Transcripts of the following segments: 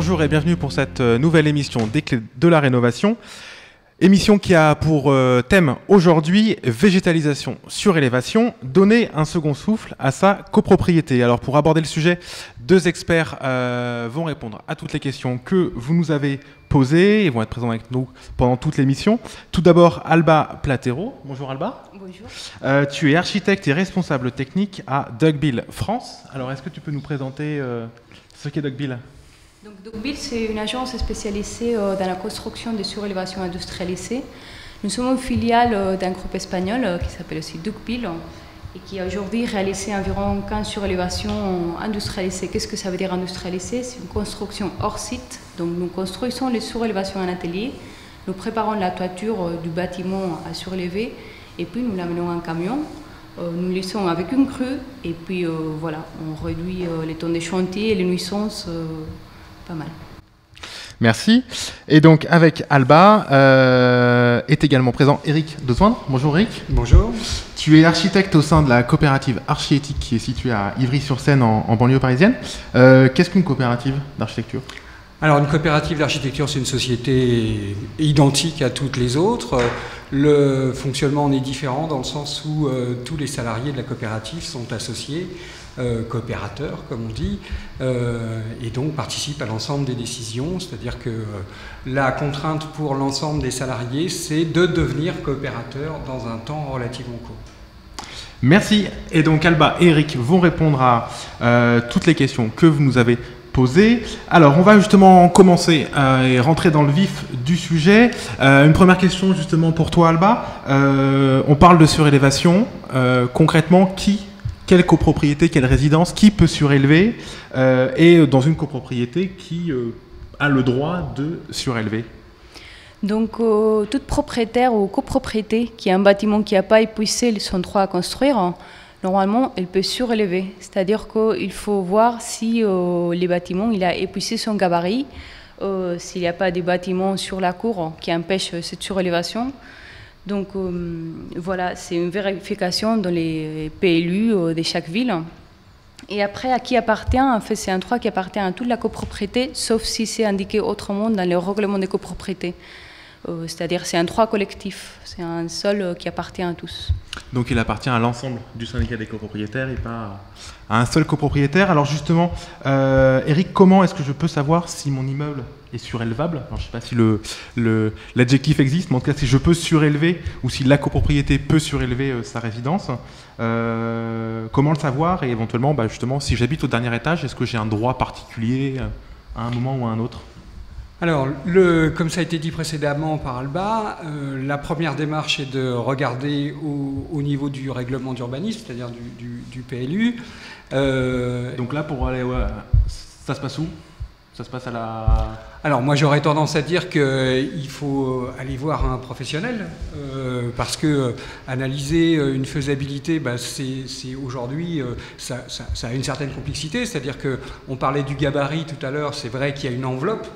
bonjour et bienvenue pour cette nouvelle émission des clés de la rénovation. Émission qui a pour thème aujourd'hui végétalisation, surélévation, donner un second souffle à sa copropriété. Alors pour aborder le sujet, deux experts vont répondre à toutes les questions que vous nous avez posées et vont être présents avec nous pendant toute l'émission. Tout d'abord, Alba Platero. Bonjour Alba. Bonjour. Tu es architecte et responsable technique à Duckbill France. Alors est-ce que tu peux nous présenter ce qu'est Duckbill ? Donc, Duckbill, c'est une agence spécialisée dans la construction de surélévations industrialisées. Nous sommes une filiale d'un groupe espagnol qui s'appelle aussi Duckbill et qui a aujourd'hui réalisé environ 15 surélévations industrialisées. Qu'est-ce que ça veut dire industrialisé? C'est une construction hors site. Donc nous construisons les surélévations en atelier, nous préparons la toiture du bâtiment à surélever et puis nous l'amenons en camion. Nous laissons avec une crue et puis voilà, on réduit les temps de chantier et les nuisances. Pas mal. Merci. Et donc avec Alba est également présent Eric Dezoindre. Bonjour Eric. Bonjour. Tu es architecte au sein de la coopérative Archiéthique qui est située à Ivry-sur-Seine en banlieue parisienne. Qu'est-ce qu'une coopérative d'architecture ? Alors une coopérative d'architecture, c'est une société identique à toutes les autres. Le fonctionnement en est différent dans le sens où tous les salariés de la coopérative sont associés, coopérateurs comme on dit, et donc participent à l'ensemble des décisions. C'est-à-dire que la contrainte pour l'ensemble des salariés, c'est de devenir coopérateur dans un temps relativement court. Merci. Et donc Alba et Eric vont répondre à toutes les questions que vous nous avez posées. Alors on va justement commencer et rentrer dans le vif du sujet. Une première question justement pour toi Alba. On parle de surélévation. Concrètement, quelle copropriété, quelle résidence, qui peut surélever et dans une copropriété qui a le droit de surélever? Donc, toute propriétaire ou copropriété qui a un bâtiment qui n'a pas épuisé son droit à construire, normalement, elle peut surélever. C'est-à-dire qu'il faut voir si le bâtiment il a épuisé son gabarit, s'il n'y a pas de bâtiment sur la cour qui empêche cette surélévation. Donc voilà, c'est une vérification dans les PLU de chaque ville. Et après, à qui appartient? En fait, c'est un droit qui appartient à toute la copropriété, sauf si c'est indiqué autrement dans le règlement des copropriétés. C'est-à-dire c'est un droit collectif, c'est un sol qui appartient à tous. Donc il appartient à l'ensemble du syndicat des copropriétaires et pas à un seul copropriétaire. Alors justement, Eric, comment est-ce que je peux savoir si mon immeuble est surélevable? Alors, je ne sais pas si l'adjectif existe, mais en tout cas si je peux surélever ou si la copropriété peut surélever sa résidence. Comment le savoir? Et éventuellement, justement, si j'habite au dernier étage, est-ce que j'ai un droit particulier à un moment ou à un autre? Alors, comme ça a été dit précédemment par Alba, la première démarche est de regarder au niveau du règlement d'urbanisme, c'est-à-dire du PLU. Donc là, pour aller, ça se passe où? Ça se passe à la... Alors moi j'aurais tendance à dire qu'il faut aller voir un professionnel parce que analyser une faisabilité, c'est aujourd'hui ça a une certaine complexité, c'est-à-dire qu'on parlait du gabarit tout à l'heure, c'est vrai qu'il y a une enveloppe.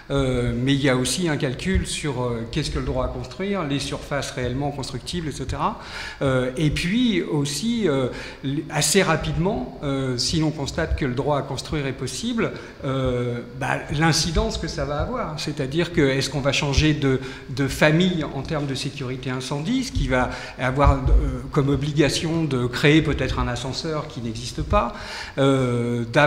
Mais il y a aussi un calcul sur qu'est-ce que le droit à construire, les surfaces réellement constructibles, etc. Et puis aussi, assez rapidement, si l'on constate que le droit à construire est possible, l'incidence que ça va avoir. C'est-à-dire que est-ce qu'on va changer de famille en termes de sécurité incendie, ce qui va avoir comme obligation de créer peut-être un ascenseur qui n'existe pas, de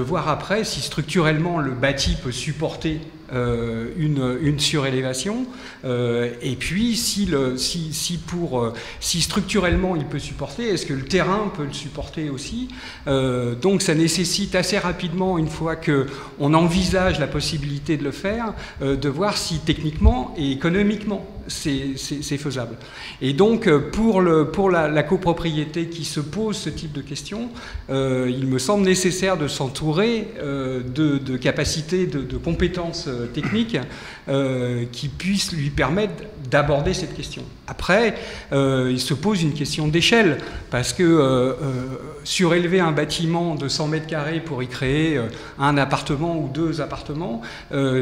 voir après si structurellement le bâti peut supporter une surélévation et puis si structurellement il peut supporter, est-ce que le terrain peut le supporter aussi, donc ça nécessite assez rapidement, une fois qu'on envisage la possibilité de le faire, de voir si techniquement et économiquement c'est faisable. Et donc pour la copropriété qui se pose ce type de questions, il me semble nécessaire de s'entourer de capacités, de compétences techniques qui puissent lui permettre d'aborder cette question. Après, il se pose une question d'échelle, parce que surélever un bâtiment de 100 mètres carrés pour y créer un appartement ou deux appartements,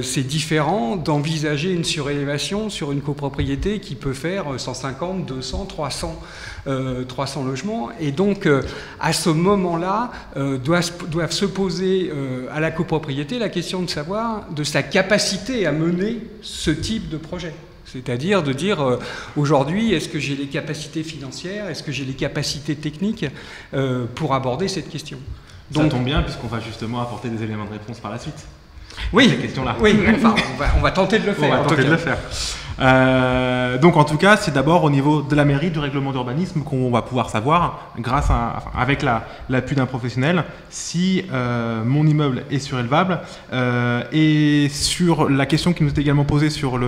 c'est différent d'envisager une surélévation sur une copropriété copropriété qui peut faire 150, 200, 300 logements. Et donc, à ce moment-là, doivent se poser à la copropriété la question de savoir de sa capacité à mener ce type de projet. C'est-à-dire de dire, aujourd'hui, est-ce que j'ai les capacités financières, est-ce que j'ai les capacités techniques pour aborder cette question. Donc, ça tombe bien, puisqu'on va justement apporter des éléments de réponse par la suite. Oui, ces questions-là. Oui, enfin, on va tenter de le faire. On va tenter de le faire. Donc en tout cas, c'est d'abord au niveau de la mairie, du règlement d'urbanisme, qu'on va pouvoir savoir, avec l'appui d'un professionnel, si mon immeuble est surélevable. Et sur la question qui nous est également posée sur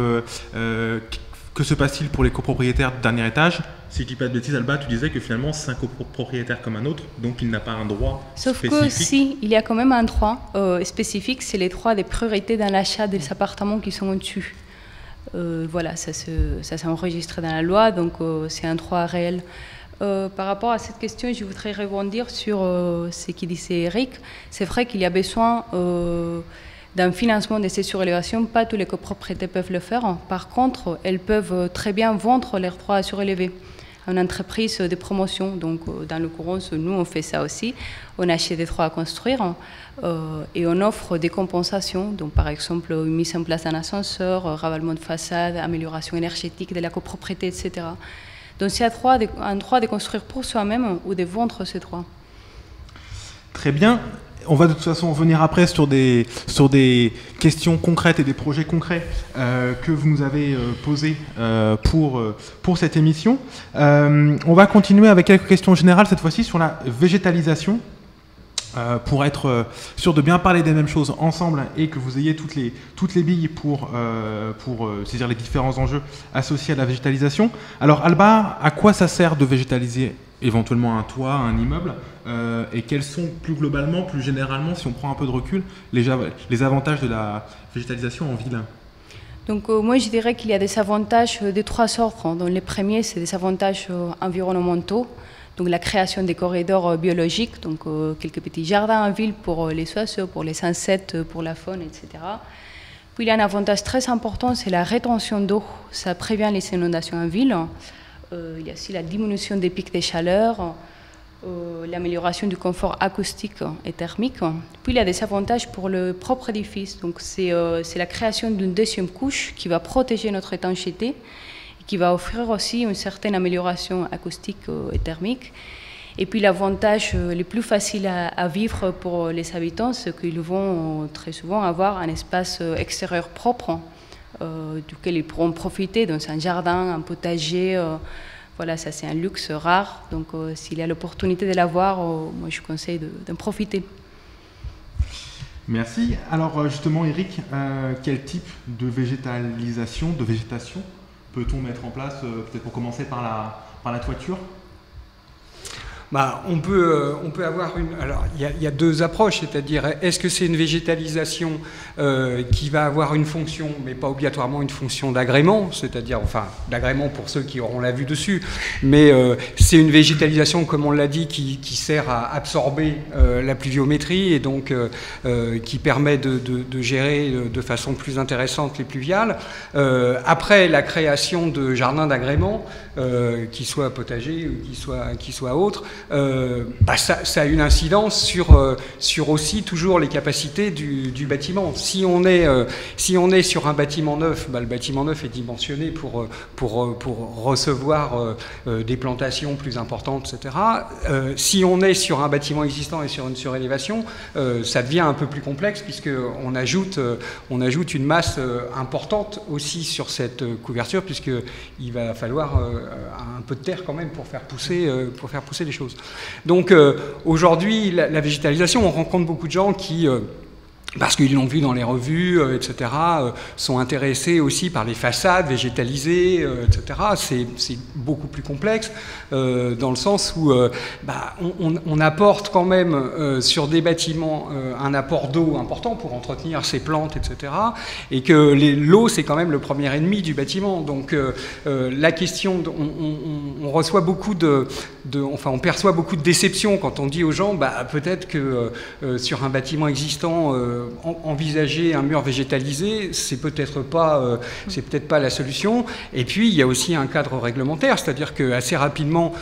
que se passe-t-il pour les copropriétaires de dernier étage? Si je ne dis pas de bêtises, Alba, tu disais que finalement c'est un copropriétaire comme un autre, donc il n'a pas un droit spécifique. Sauf que si, il y a quand même un droit spécifique, c'est les droits des priorités dans l'achat des appartements qui sont au-dessus. Voilà, ça s'est enregistré dans la loi, donc c'est un droit réel. Par rapport à cette question, je voudrais rebondir sur ce qu'il disait Eric. C'est vrai qu'il y a besoin d'un financement de ces surélévations. Pas tous les copropriétés peuvent le faire. Par contre, elles peuvent très bien vendre leurs droits à surélever à une entreprise de promotion. Donc, dans l'occurrence, nous, on fait ça aussi. On achète des droits à construire et on offre des compensations. Donc, par exemple, une mise en place d'un ascenseur, ravalement de façade, amélioration énergétique de la copropriété, etc. Donc, c'est un droit de construire pour soi-même ou de vendre ses droits. Très bien. On va de toute façon revenir après sur des questions concrètes et des projets concrets que vous nous avez posés pour cette émission. On va continuer avec quelques questions générales, cette fois-ci sur la végétalisation, pour être sûr de bien parler des mêmes choses ensemble et que vous ayez toutes les billes pour saisir les différents enjeux associés à la végétalisation. Alors Alba, à quoi ça sert de végétaliser éventuellement un toit, un immeuble, et quels sont plus globalement, plus généralement, si on prend un peu de recul, les avantages de la végétalisation en ville? Donc moi je dirais qu'il y a des avantages de trois sortes. Donc les premiers, c'est des avantages environnementaux, donc la création des corridors biologiques, donc quelques petits jardins en ville pour les oiseaux, pour les insectes, pour la faune, etc. Puis il y a un avantage très important, c'est la rétention d'eau. Ça prévient les inondations en ville. Il y a aussi la diminution des pics de chaleur, l'amélioration du confort acoustique et thermique. Puis il y a des avantages pour le propre édifice. Donc c'est la création d'une deuxième couche qui va protéger notre étanchéité et qui va offrir aussi une certaine amélioration acoustique et thermique. Et puis l'avantage le plus facile à vivre pour les habitants, c'est qu'ils vont très souvent avoir un espace extérieur propre, duquel ils pourront profiter dans un jardin, un potager. Voilà, ça c'est un luxe rare. Donc s'il y a l'opportunité de l'avoir, moi je conseille d'en profiter. Merci. Alors justement Eric, quel type de végétalisation, de végétation peut-on mettre en place, peut-être pour commencer par la toiture? Bah, on peut avoir alors il y a deux approches, c'est-à-dire est-ce que c'est une végétalisation qui va avoir une fonction, mais pas obligatoirement une fonction d'agrément, c'est-à-dire enfin d'agrément pour ceux qui auront la vue dessus, mais c'est une végétalisation comme on l'a dit qui sert à absorber la pluviométrie et donc qui permet de gérer de façon plus intéressante les pluviales. Après la création de jardins d'agrément, qui soient potagers ou qui soient autres, ça a une incidence sur aussi toujours les capacités du bâtiment. Si on est sur un bâtiment neuf, le bâtiment neuf est dimensionné pour recevoir des plantations plus importantes, etc. Si on est sur un bâtiment existant et sur une surélévation, ça devient un peu plus complexe puisqu'on ajoute une masse importante aussi sur cette couverture, puisqu'il va falloir un peu de terre quand même pour faire pousser les choses. Donc aujourd'hui, la végétalisation, on rencontre beaucoup de gens qui, parce qu'ils l'ont vu dans les revues, etc., sont intéressés aussi par les façades végétalisées, etc. C'est beaucoup plus complexe, dans le sens où on apporte quand même sur des bâtiments un apport d'eau important pour entretenir ces plantes, etc. Et que l'eau, c'est quand même le premier ennemi du bâtiment. Donc la question, on reçoit beaucoup on perçoit beaucoup de déception quand on dit aux gens, peut-être que sur un bâtiment existant, envisager un mur végétalisé, c'est peut-être pas la solution. Et puis il y a aussi un cadre réglementaire, c'est-à-dire que assez rapidement,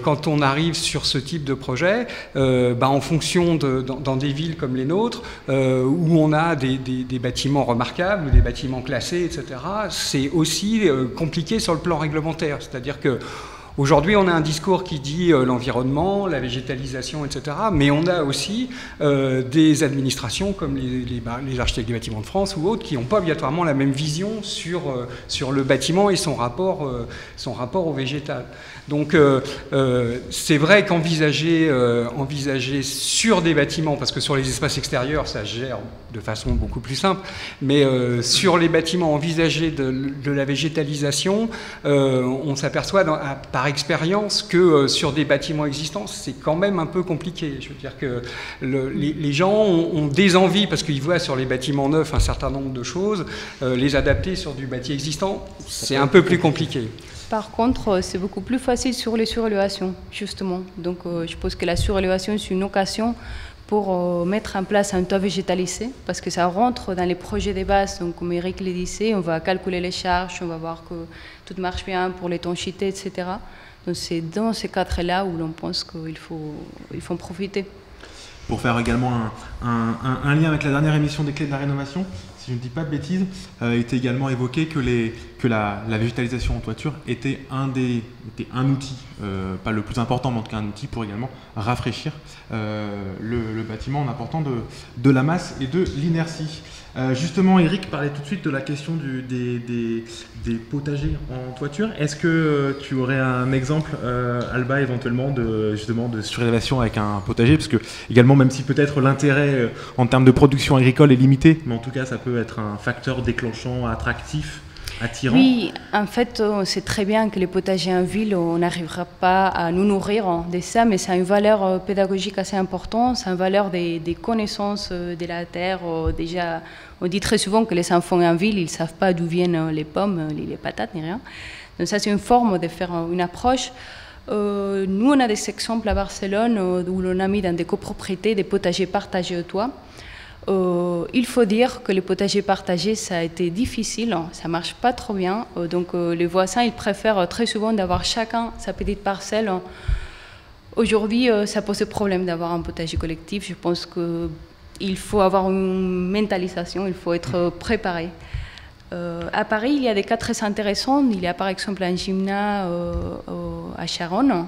quand on arrive sur ce type de projet, en fonction dans des villes comme les nôtres, où on a des bâtiments remarquables ou des bâtiments classés, etc., c'est aussi compliqué sur le plan réglementaire. C'est-à-dire que aujourd'hui, on a un discours qui dit l'environnement, la végétalisation, etc. Mais on a aussi des administrations comme les architectes des bâtiments de France ou autres qui n'ont pas obligatoirement la même vision sur le bâtiment et son rapport au végétal. Donc c'est vrai qu'envisager sur des bâtiments, parce que sur les espaces extérieurs, ça se gère de façon beaucoup plus simple, mais sur les bâtiments, envisager de la végétalisation, on s'aperçoit par expérience que sur des bâtiments existants, c'est quand même un peu compliqué. Je veux dire que les gens ont des envies, parce qu'ils voient sur les bâtiments neufs un certain nombre de choses, les adapter sur du bâti existant, c'est un peu plus compliqué. Par contre, c'est beaucoup plus facile sur les surélévations, justement. Donc, je pense que la surélévation, c'est une occasion pour mettre en place un toit végétalisé, parce que ça rentre dans les projets de base. Donc, comme Eric le disait, on va calculer les charges, on va voir que tout marche bien pour l'étanchéité, etc. Donc, c'est dans ces cadres-là où l'on pense qu'il faut en profiter. Pour faire également un lien avec la dernière émission des clés de la rénovation, si je ne dis pas de bêtises, il était également évoqué que la végétalisation en toiture était un outil, pas le plus important, mais en tout cas un outil pour également rafraîchir le bâtiment en apportant de la masse et de l'inertie. Justement, Eric parlait tout de suite de la question des potagers en toiture. Est-ce que tu aurais un exemple, Alba, éventuellement, de surélévation avec un potager? Parce que, également, même si peut-être l'intérêt en termes de production agricole est limité, mais en tout cas, ça peut être un facteur déclenchant, attractif, attirant. Oui, en fait, on sait très bien que les potagers en ville, on n'arrivera pas à nous nourrir de ça, mais ça a une valeur pédagogique assez importante, c'est une valeur des connaissances de la terre. Déjà, on dit très souvent que les enfants en ville, ils ne savent pas d'où viennent les pommes, les patates, ni rien. Donc ça, c'est une forme de faire une approche. Nous, on a des exemples à Barcelone où l'on a mis dans des copropriétés des potagers partagés au toit. Il faut dire que les potagers partagés, ça a été difficile, ça ne marche pas trop bien. Donc les voisins, ils préfèrent très souvent d'avoir chacun sa petite parcelle. Aujourd'hui, ça pose problème d'avoir un potager collectif. Je pense qu'il faut avoir une mentalisation, il faut être préparé. À Paris, il y a des cas très intéressants. Il y a par exemple un gymnase à Charonne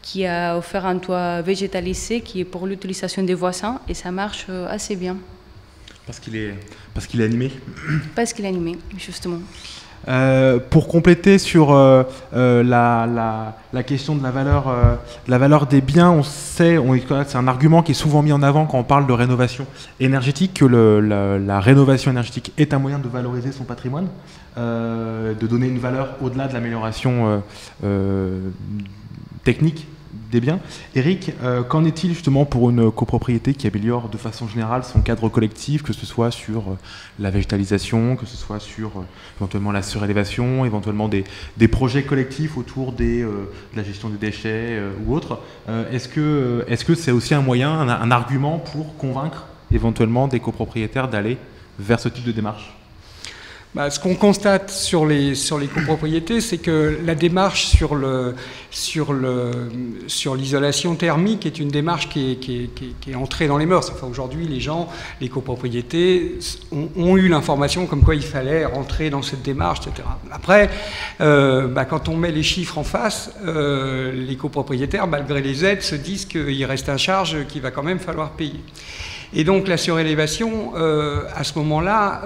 qui a offert un toit végétalisé qui est pour l'utilisation des voisins et ça marche assez bien. Parce qu'il est animé. Parce qu'il est animé, justement. Pour compléter sur la question de la valeur des biens, on sait, c'est un argument qui est souvent mis en avant quand on parle de rénovation énergétique, que la rénovation énergétique est un moyen de valoriser son patrimoine, de donner une valeur au-delà de l'amélioration technique des biens. Eric, qu'en est-il justement pour une copropriété qui améliore de façon générale son cadre collectif, que ce soit sur la végétalisation, que ce soit sur éventuellement la surélévation, éventuellement des projets collectifs autour de la gestion des déchets ou autre. Est-ce que c'est aussi un moyen, un argument pour convaincre éventuellement des copropriétaires d'aller vers ce type de démarche? Ce qu'on constate sur les copropriétés, c'est que la démarche sur l'isolation thermique est une démarche qui est entrée dans les mœurs. Enfin, aujourd'hui, les copropriétés ont eu l'information comme quoi il fallait rentrer dans cette démarche, etc. Après, quand on met les chiffres en face, les copropriétaires, malgré les aides, se disent qu'il reste un charge qu'il va quand même falloir payer. Et donc la surélévation, à ce moment-là,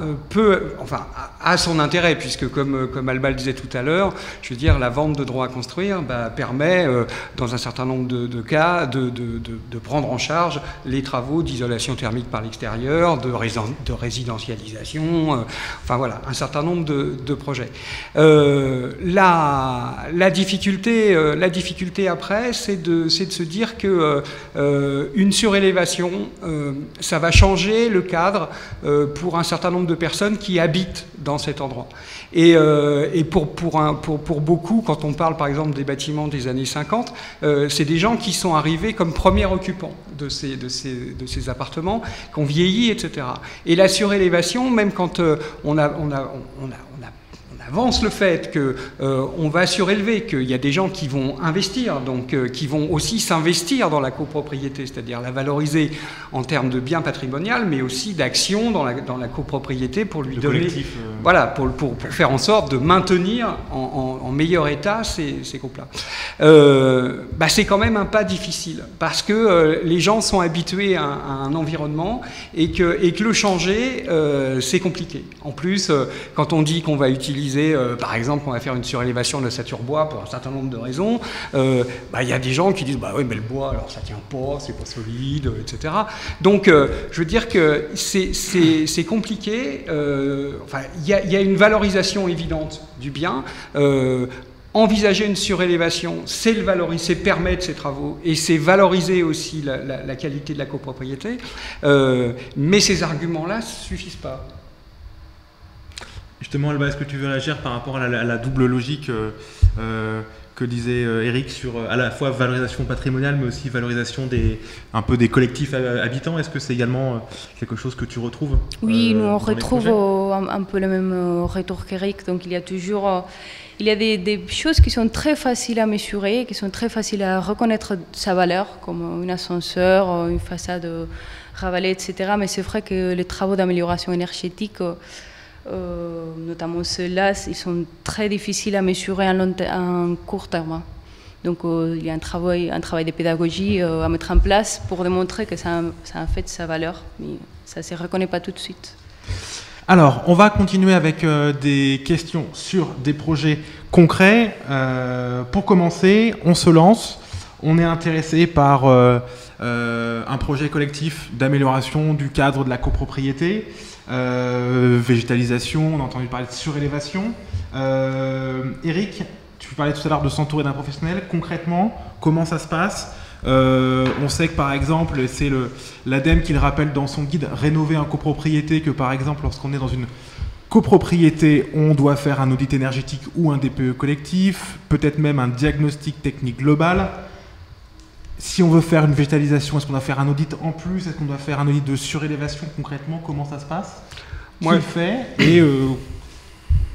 a son intérêt, puisque comme Alba le disait tout à l'heure, je veux dire, la vente de droits à construire permet, dans un certain nombre de cas, de prendre en charge les travaux d'isolation thermique par l'extérieur, de résidentialisation, enfin voilà, un certain nombre de projets. La difficulté après, c'est de se dire que une surélévation ça va changer le cadre pour un certain nombre de personnes qui habitent dans cet endroit. Et pour beaucoup, quand on parle par exemple des bâtiments des années 50, c'est des gens qui sont arrivés comme premiers occupants de ces appartements, qui ont vieilli, etc. Et la surélévation, même quand on avance le fait qu'on va surélever, qu'il y a des gens qui vont investir, donc qui vont aussi s'investir dans la copropriété, c'est-à-dire la valoriser en termes de bien patrimonial, mais aussi d'action dans la copropriété pour lui donner, voilà, pour faire en sorte de maintenir en meilleur état ces groupes-là. C'est quand même un pas difficile, parce que les gens sont habitués à un environnement et que le changer, c'est compliqué. En plus, quand on dit qu'on va utiliser par exemple, on va faire une surélévation de l'ossature bois pour un certain nombre de raisons. Il y a des gens qui disent oui, mais le bois, alors ça tient pas, c'est pas solide, etc. Donc, je veux dire que c'est compliqué. Il y a une valorisation évidente du bien. Envisager une surélévation, c'est le valoriser, c'est permettre ces travaux et c'est valoriser aussi la qualité de la copropriété. Mais ces arguments-là ne suffisent pas. Justement, Alba, est-ce que tu veux réagir par rapport à la double logique que disait Eric sur à la fois valorisation patrimoniale, mais aussi valorisation un peu des collectifs habitants? Est-ce que c'est également quelque chose que tu retrouves? Oui, nous on retrouve un peu le même retour qu'Eric. Donc il y a toujours des choses qui sont très faciles à mesurer, qui sont très faciles à reconnaître sa valeur, comme un ascenseur, une façade ravalée, etc. Mais c'est vrai que les travaux d'amélioration énergétique, notamment ceux-là, ils sont très difficiles à mesurer en court terme. Donc il y a un travail de pédagogie à mettre en place pour démontrer que ça a en fait sa valeur, mais ça ne se reconnaît pas tout de suite. Alors, on va continuer avec des questions sur des projets concrets. Pour commencer, on se lance. On est intéressé par un projet collectif d'amélioration du cadre de la copropriété. Végétalisation, on a entendu parler de surélévation. Eric, tu parlais tout à l'heure de s'entourer d'un professionnel. Concrètement, comment ça se passe? On sait que par exemple, c'est l'ADEME qui le rappelle dans son guide Rénover en copropriété, que par exemple, lorsqu'on est dans une copropriété, on doit faire un audit énergétique ou un DPE collectif, peut-être même un diagnostic technique global. Si on veut faire une végétalisation, est-ce qu'on doit faire un audit en plus? Est-ce qu'on doit faire un audit de surélévation? Concrètement, comment ça se passe? Qui le fait? Et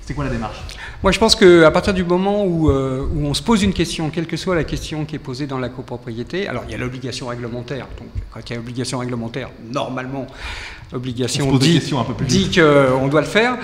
c'est quoi la démarche? Moi, je pense qu'à partir du moment où on se pose une question, quelle que soit la question qui est posée dans la copropriété, alors il y a l'obligation réglementaire. Donc, quand il y a obligation réglementaire, normalement, l'obligation dit qu'on doit le faire.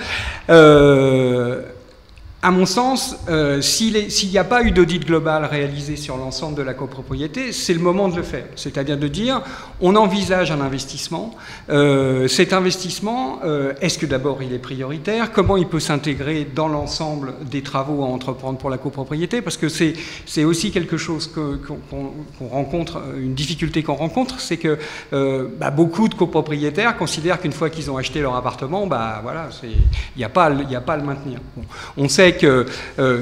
À mon sens, s'il n'y a pas eu d'audit global réalisé sur l'ensemble de la copropriété, c'est le moment de le faire. C'est-à-dire de dire, on envisage un investissement. Cet investissement, est-ce que d'abord il est prioritaire? Comment il peut s'intégrer dans l'ensemble des travaux à entreprendre pour la copropriété? Parce que c'est aussi quelque chose qu'on rencontre, une difficulté qu'on rencontre, c'est que beaucoup de copropriétaires considèrent qu'une fois qu'ils ont acheté leur appartement, voilà, il n'y a pas à le maintenir. Bon, on sait que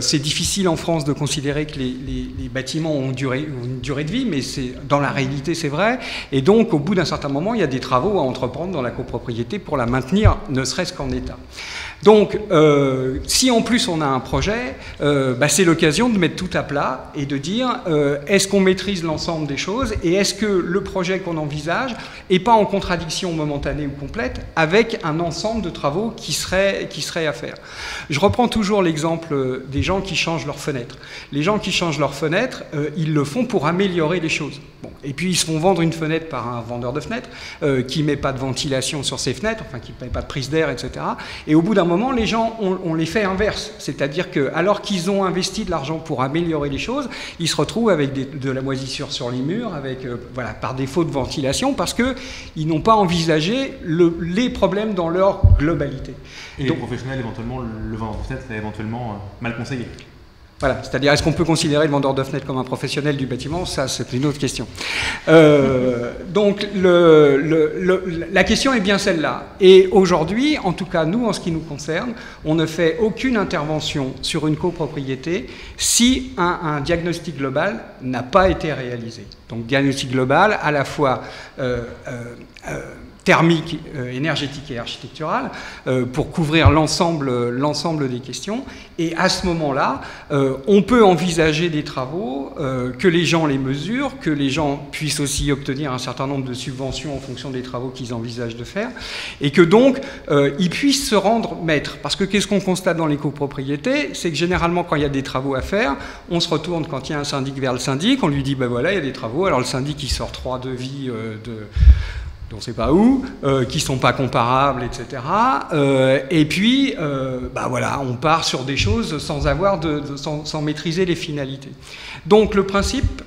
c'est difficile en France de considérer que les bâtiments ont une durée de vie, mais dans la réalité c'est vrai. Et donc au bout d'un certain moment, il y a des travaux à entreprendre dans la copropriété pour la maintenir, ne serait-ce qu'en état. Donc si en plus on a un projet, c'est l'occasion de mettre tout à plat et de dire est-ce qu'on maîtrise l'ensemble des choses et est-ce que le projet qu'on envisage n'est pas en contradiction momentanée ou complète avec un ensemble de travaux qui seraient à faire. Je reprends toujours l'exemple des gens qui changent leurs fenêtres. Les gens qui changent leurs fenêtres, ils le font pour améliorer les choses. Bon. Et puis ils se font vendre une fenêtre par un vendeur de fenêtres qui ne met pas de ventilation sur ses fenêtres, enfin qui ne met pas de prise d'air, etc. Et au bout d'un moment, les gens ont l'effet inverse. C'est-à-dire que alors qu'ils ont investi de l'argent pour améliorer les choses, ils se retrouvent avec de la moisissure sur les murs, avec, par défaut de ventilation, parce qu'ils n'ont pas envisagé les problèmes dans leur globalité. Et donc, les professionnels, éventuellement, le vendeur de fenêtre est éventuellement mal conseillé. Voilà, c'est-à-dire est-ce qu'on peut considérer le vendeur de fenêtres comme un professionnel du bâtiment? Ça, c'est une autre question. Donc, la question est bien celle-là. Et aujourd'hui, en tout cas, nous, en ce qui nous concerne, on ne fait aucune intervention sur une copropriété si un diagnostic global n'a pas été réalisé. Donc diagnostic global, à la fois thermique, énergétique et architectural, pour couvrir l'ensemble des questions. Et à ce moment-là, on peut envisager des travaux, que les gens les mesurent, que les gens puissent aussi obtenir un certain nombre de subventions en fonction des travaux qu'ils envisagent de faire, et que donc ils puissent se rendre maîtres. Parce que qu'est-ce qu'on constate dans les copropriétés? C'est que généralement, quand il y a des travaux à faire, on se retourne quand il y a un syndic vers le syndic, on lui dit, ben voilà, il y a des travaux, alors le syndic il sort 3 devis on ne sait pas où, qui ne sont pas comparables, etc. Et puis, voilà, on part sur des choses sans maîtriser les finalités. Donc le principe,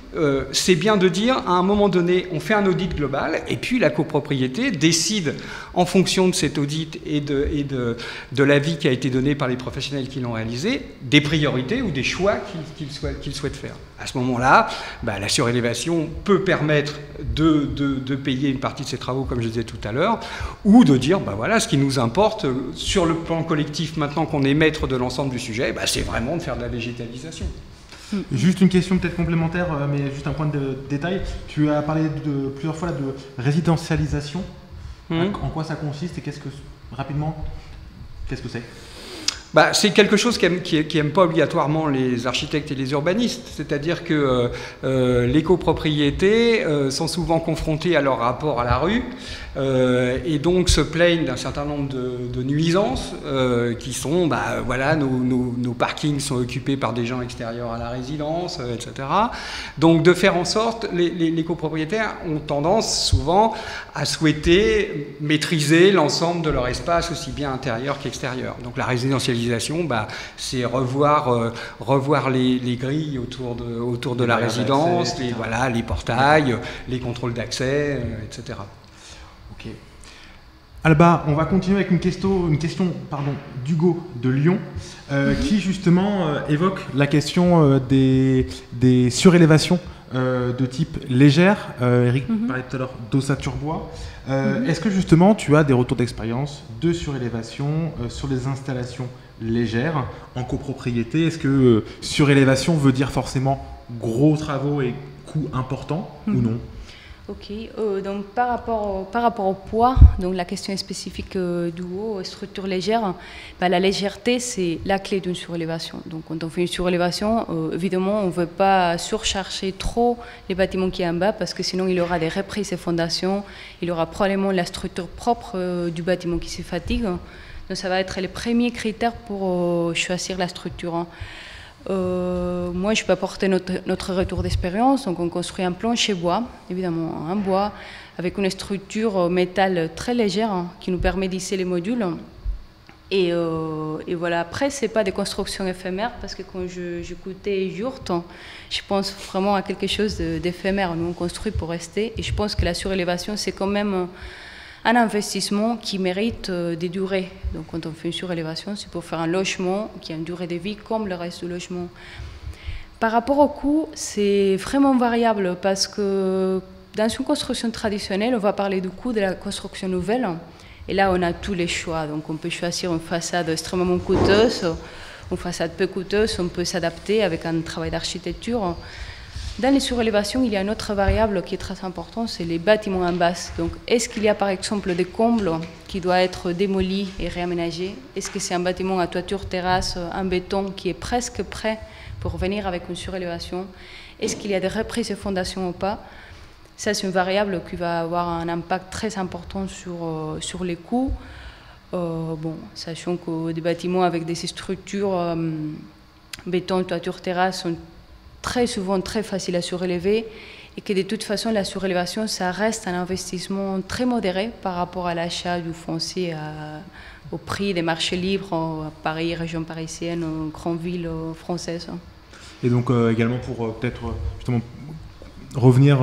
c'est bien de dire, à un moment donné, on fait un audit global, et puis la copropriété décide, en fonction de cet audit et de l'avis qui a été donné par les professionnels qui l'ont réalisé, des priorités ou des choix qu'ils souhaitent faire. À ce moment-là, la surélévation peut permettre de payer une partie de ces travaux, comme je disais tout à l'heure, ou de dire, voilà, ce qui nous importe sur le plan collectif, maintenant qu'on est maître de l'ensemble du sujet, c'est vraiment de faire de la végétalisation. Juste une question peut-être complémentaire, mais juste un point de détail. Tu as parlé plusieurs fois là, de résidentialisation. En quoi ça consiste et rapidement, qu'est-ce que c'est? C'est quelque chose qui aime pas obligatoirement les architectes et les urbanistes, c'est-à-dire que les copropriétés sont souvent confrontées à leur rapport à la rue et donc se plaignent d'un certain nombre de nuisances qui sont, voilà, nos parkings sont occupés par des gens extérieurs à la résidence, etc. Donc de faire en sorte, les copropriétaires ont tendance souvent à souhaiter maîtriser l'ensemble de leur espace, aussi bien intérieur qu'extérieur. Donc la résidentialisation, c'est revoir les grilles autour de la résidence, les portails, les contrôles d'accès, etc. Ok. Alba, on va continuer avec une question d'Hugo de Lyon, qui justement évoque la question des surélévations de type légère. Eric parlait tout à l'heure d'ossature bois. Est-ce que justement tu as des retours d'expérience de surélévation sur les installations légères en copropriété? Est-ce que surélévation veut dire forcément gros travaux et coûts importants ou non? Ok, donc par rapport au poids, donc la question est spécifique du haut, structure légère, la légèreté c'est la clé d'une surélévation. Donc quand on fait une surélévation, évidemment on ne veut pas surcharger trop les bâtiments qui sont en bas parce que sinon il y aura des reprises et fondations, il y aura probablement la structure propre du bâtiment qui se fatigue. Donc ça va être les premiers critères pour choisir la structure. Moi, je peux apporter notre retour d'expérience. Donc, on construit un plancher bois, évidemment un bois, avec une structure métal très légère qui nous permet d'hisser les modules. Et voilà, après, ce n'est pas des constructions éphémères parce que quand j'écoutais Yurt, je pense vraiment à quelque chose d'éphémère. Nous, on construit pour rester. Et je pense que la surélévation, c'est quand même un investissement qui mérite des durées. Donc quand on fait une surélévation, c'est pour faire un logement qui a une durée de vie comme le reste du logement. Par rapport au coût, c'est vraiment variable parce que dans une construction traditionnelle, on va parler du coût de la construction nouvelle. Et là, on a tous les choix. Donc on peut choisir une façade extrêmement coûteuse, une façade peu coûteuse, on peut s'adapter avec un travail d'architecture. Dans les surélévations, il y a une autre variable qui est très importante, c'est les bâtiments en basse. Donc, est-ce qu'il y a par exemple des combles qui doivent être démolis et réaménagés? Est-ce que c'est un bâtiment à toiture terrasse, en béton, qui est presque prêt pour venir avec une surélévation? Est-ce qu'il y a des reprises de fondations ou pas? Ça, c'est une variable qui va avoir un impact très important sur les coûts. Sachant que des bâtiments avec des structures béton, toiture terrasse sont très souvent très facile à surélever et que de toute façon la surélévation ça reste un investissement très modéré par rapport à l'achat du foncier au prix des marchés libres à Paris, région parisienne, grandes villes françaises. Et donc également pour peut-être justement revenir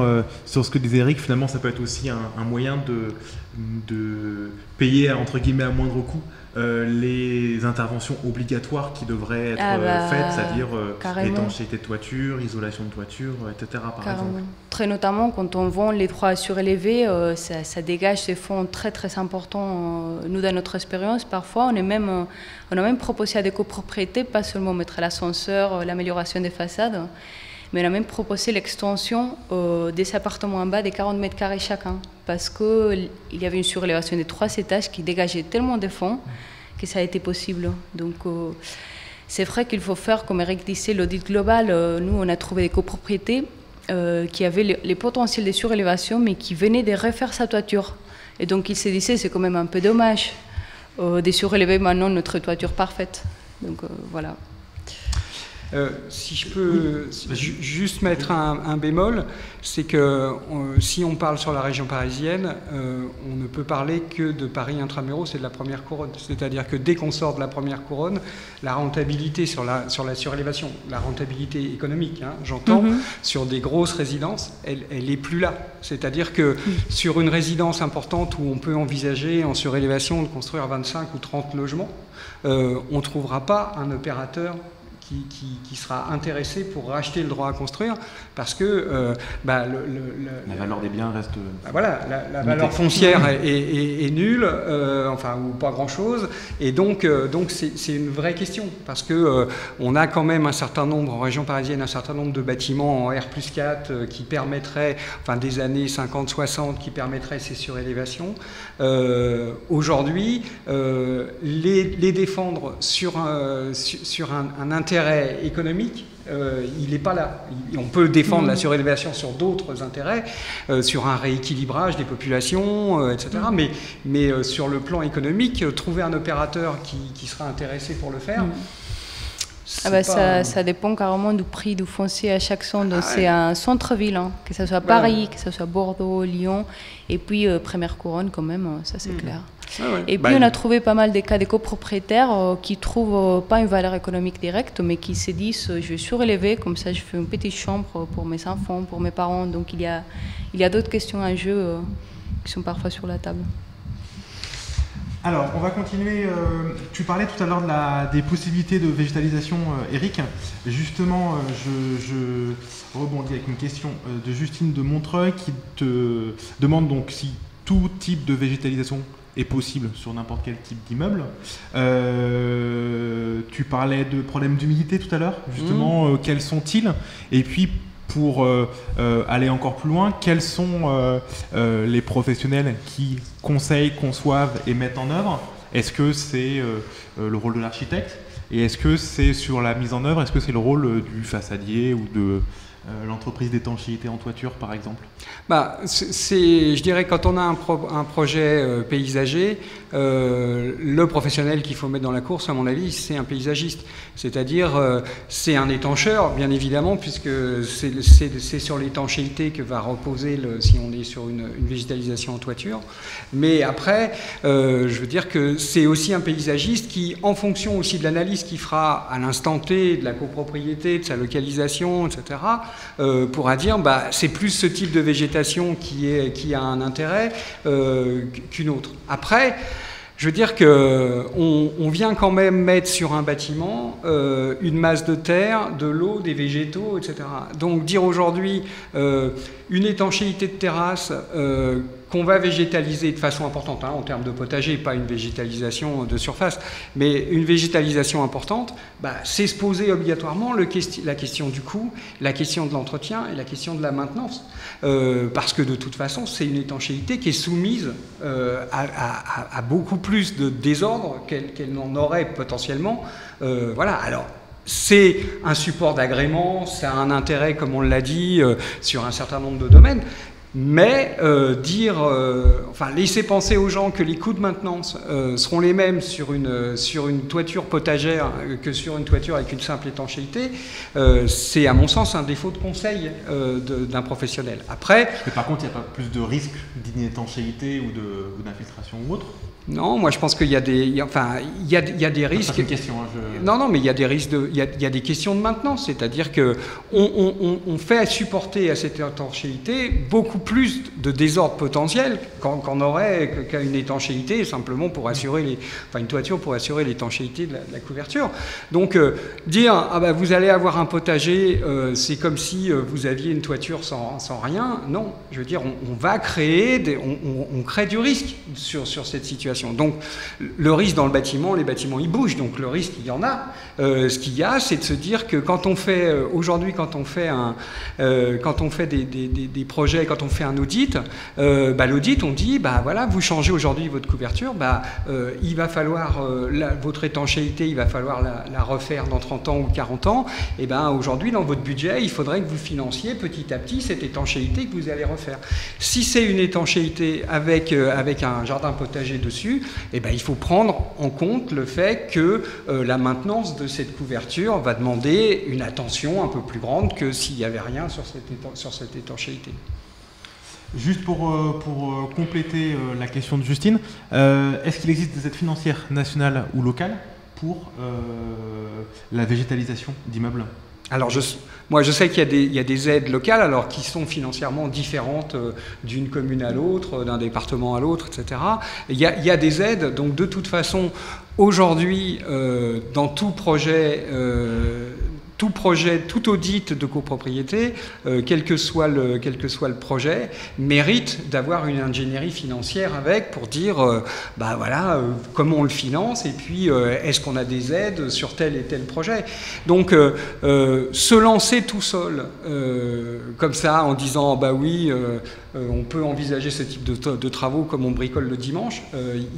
sur ce que disait Eric, finalement ça peut être aussi un moyen de payer entre guillemets à moindre coût les interventions obligatoires qui devraient être faites, c'est-à-dire étanchéité de toiture, isolation de toiture, etc. par exemple. Très notamment quand on vend les droits surélevés, ça dégage des fonds très très importants. Nous, dans notre expérience, parfois on a même proposé à des copropriétés, pas seulement mettre l'ascenseur, l'amélioration des façades, Mais on a même proposé l'extension des appartements en bas des 40 mètres carrés chacun, parce qu'il y avait une surélévation des 3 étages qui dégageait tellement de fonds que ça a été possible. Donc c'est vrai qu'il faut faire, comme Eric disait, l'audit global. Nous, on a trouvé des copropriétés qui avaient les potentiels de surélévation, mais qui venaient de refaire sa toiture. Et donc, il se disait, c'est quand même un peu dommage de surélever maintenant notre toiture parfaite. Donc, voilà. Si je peux juste mettre un bémol, c'est que si on parle sur la région parisienne, on ne peut parler que de Paris intramuros et de la première couronne. C'est-à-dire que dès qu'on sort de la première couronne, la rentabilité sur la surélévation, la rentabilité économique, hein, j'entends, sur des grosses résidences, elle n'est plus là. C'est-à-dire que sur une résidence importante où on peut envisager en surélévation de construire 25 ou 30 logements, on ne trouvera pas un opérateur qui sera intéressé pour racheter le droit à construire, parce que la valeur des biens reste... voilà, la valeur foncière est nulle, enfin, ou pas grand-chose, et donc c'est une vraie question, parce que on a quand même un certain nombre, en région parisienne, un certain nombre de bâtiments en R+4 qui permettraient, enfin des années 50-60, qui permettraient ces surélévations. Aujourd'hui, les défendre sur un intérêt économique, il n'est pas là. On peut défendre la surélévation sur d'autres intérêts, sur un rééquilibrage des populations, etc. Mais sur le plan économique, trouver un opérateur qui sera intéressé pour le faire, ça dépend carrément du prix du foncier à chaque centre. C'est un centre-ville, hein, que ce soit Paris, que ce soit Bordeaux, Lyon, et puis première couronne quand même, ça c'est clair. Et puis on a trouvé pas mal de cas de copropriétaires qui ne trouvent pas une valeur économique directe, mais qui se disent je vais surélever, comme ça je fais une petite chambre pour mes enfants, pour mes parents. Donc il y a d'autres questions en jeu qui sont parfois sur la table. Alors, on va continuer. Tu parlais tout à l'heure des possibilités de végétalisation, Eric. Justement, je rebondis avec une question de Justine de Montreuil qui te demande donc si tout type de végétalisation est possible sur n'importe quel type d'immeuble. Tu parlais de problèmes d'humidité tout à l'heure. Justement, quels sont-ils? Et puis, pour aller encore plus loin, quels sont les professionnels qui conseillent, conçoivent et mettent en œuvre? Est-ce que c'est le rôle de l'architecte? Et est-ce que c'est sur la mise en œuvre, est-ce que c'est le rôle du façadier ou de l'entreprise d'étanchéité en toiture, par exemple? Je dirais, quand on a un projet paysager, le professionnel qu'il faut mettre dans la course, à mon avis, c'est un paysagiste. C'est-à-dire, c'est un étancheur, bien évidemment, puisque c'est sur l'étanchéité que va reposer, si on est sur une végétalisation en toiture. Mais après, je veux dire que c'est aussi un paysagiste qui, en fonction aussi de l'analyse qu'il fera à l'instant T, de la copropriété, de sa localisation, etc., pourra dire, c'est plus ce type de végétation qui a un intérêt qu'une autre. Après, je veux dire qu'on vient quand même mettre sur un bâtiment une masse de terre, de l'eau, des végétaux, etc. Donc dire aujourd'hui une étanchéité de terrasse qu'on va végétaliser de façon importante, hein, en termes de potager, pas une végétalisation de surface, mais une végétalisation importante, c'est se poser obligatoirement la question du coût, la question de l'entretien et la question de la maintenance. Parce que de toute façon, c'est une étanchéité qui est soumise à beaucoup plus de désordre qu'elle n'en aurait potentiellement. Voilà, alors... C'est un support d'agrément, ça a un intérêt, comme on l'a dit, sur un certain nombre de domaines. Mais laisser penser aux gens que les coûts de maintenance seront les mêmes sur une toiture potagère que sur une toiture avec une simple étanchéité, c'est à mon sens un défaut de conseil d'un professionnel. Après, mais par contre, il n'y a pas plus de risque d'inétanchéité ou d'infiltration ou autre? Non, moi je pense qu'il y a des risques. C'est une question. Non, mais il y a des risques il y a des questions de maintenance, c'est-à-dire que on fait supporter à cette étanchéité beaucoup beaucoup plus de désordre potentiel qu'on aurait qu'à une étanchéité, simplement pour assurer une toiture pour assurer l'étanchéité de la couverture. Donc, dire, ah ben, vous allez avoir un potager, c'est comme si vous aviez une toiture sans rien, non. Je veux dire, on va créer, on crée du risque sur cette situation. Donc, le risque dans le bâtiment, les bâtiments, ils bougent, donc le risque, il y en a. Ce qu'il y a, c'est de se dire que quand on fait, aujourd'hui, quand on fait des projets, quand on fait un audit, l'audit, on dit, voilà, vous changez aujourd'hui votre couverture, il va falloir, votre étanchéité, il va falloir la refaire dans 30 ans ou 40 ans, et aujourd'hui, dans votre budget, il faudrait que vous financiez petit à petit cette étanchéité que vous allez refaire. Si c'est une étanchéité avec un jardin potager dessus, il faut prendre en compte le fait que la maintenance de cette couverture va demander une attention un peu plus grande que s'il n'y avait rien sur cette étanchéité. Juste pour compléter la question de Justine, est-ce qu'il existe des aides financières nationales ou locales pour la végétalisation d'immeubles ? Alors, moi, je sais qu'il y a des aides locales, alors qui sont financièrement différentes d'une commune à l'autre, d'un département à l'autre, etc. Il y a des aides, donc de toute façon, aujourd'hui, dans tout projet, tout audit de copropriété, quel que soit le projet, mérite d'avoir une ingénierie financière avec pour dire, voilà, comment on le finance et puis est-ce qu'on a des aides sur tel et tel projet. Donc, se lancer tout seul, comme ça, en disant, oui, on peut envisager ce type de travaux comme on bricole le dimanche,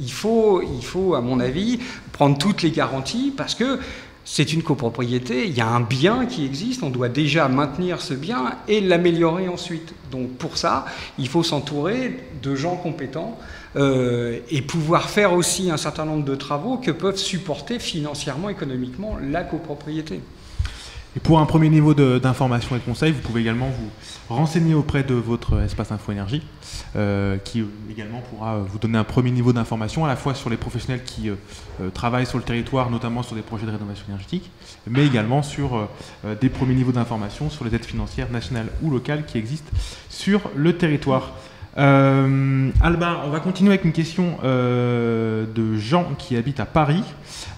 il faut, à mon avis, prendre toutes les garanties parce que c'est une copropriété, il y a un bien qui existe, on doit déjà maintenir ce bien et l'améliorer ensuite. Donc pour ça, il faut s'entourer de gens compétents et pouvoir faire aussi un certain nombre de travaux que peuvent supporter financièrement, économiquement la copropriété. Et pour un premier niveau d'information et de conseil, vous pouvez également vous renseigner auprès de votre espace Info Énergie, qui également pourra vous donner un premier niveau d'information à la fois sur les professionnels qui travaillent sur le territoire, notamment sur des projets de rénovation énergétique, mais également sur des premiers niveaux d'information sur les aides financières nationales ou locales qui existent sur le territoire. Alba, on va continuer avec une question de Jean qui habite à Paris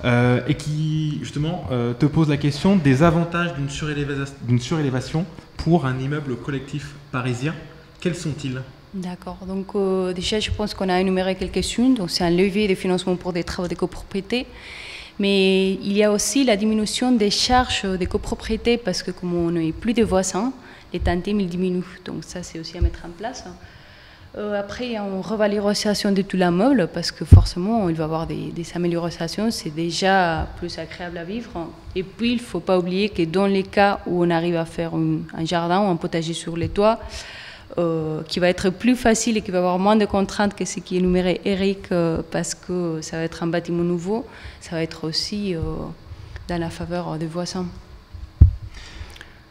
et qui justement te pose la question des avantages d'une surélévation pour un immeuble collectif parisien. Quels sont-ils ? D'accord, donc déjà je pense qu'on a énuméré quelques-unes, donc c'est un levier de financement pour des travaux de copropriété, mais il y a aussi la diminution des charges de copropriété parce que comme on n'est plus de voisins, les tantièmes ils diminuent, donc ça c'est aussi à mettre en place. Après, il y a une revalorisation de tout l'immeuble parce que forcément, il va y avoir des améliorations. C'est déjà plus agréable à vivre. Et puis, il ne faut pas oublier que dans les cas où on arrive à faire un jardin ou un potager sur les toits, qui va être plus facile et qui va avoir moins de contraintes que ce qui est énuméré Eric, parce que ça va être un bâtiment nouveau, ça va être aussi dans la faveur des voisins.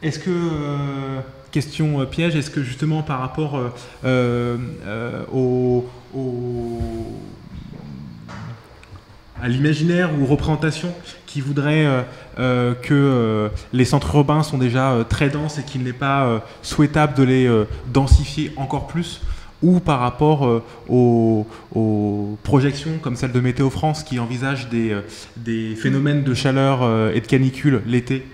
Est-ce que, question piège, est-ce que justement par rapport à l'imaginaire ou aux représentations qui voudraient que les centres urbains sont déjà très denses et qu'il n'est pas souhaitable de les densifier encore plus, ou par rapport aux projections comme celle de Météo France qui envisage des phénomènes de chaleur et de canicule l'été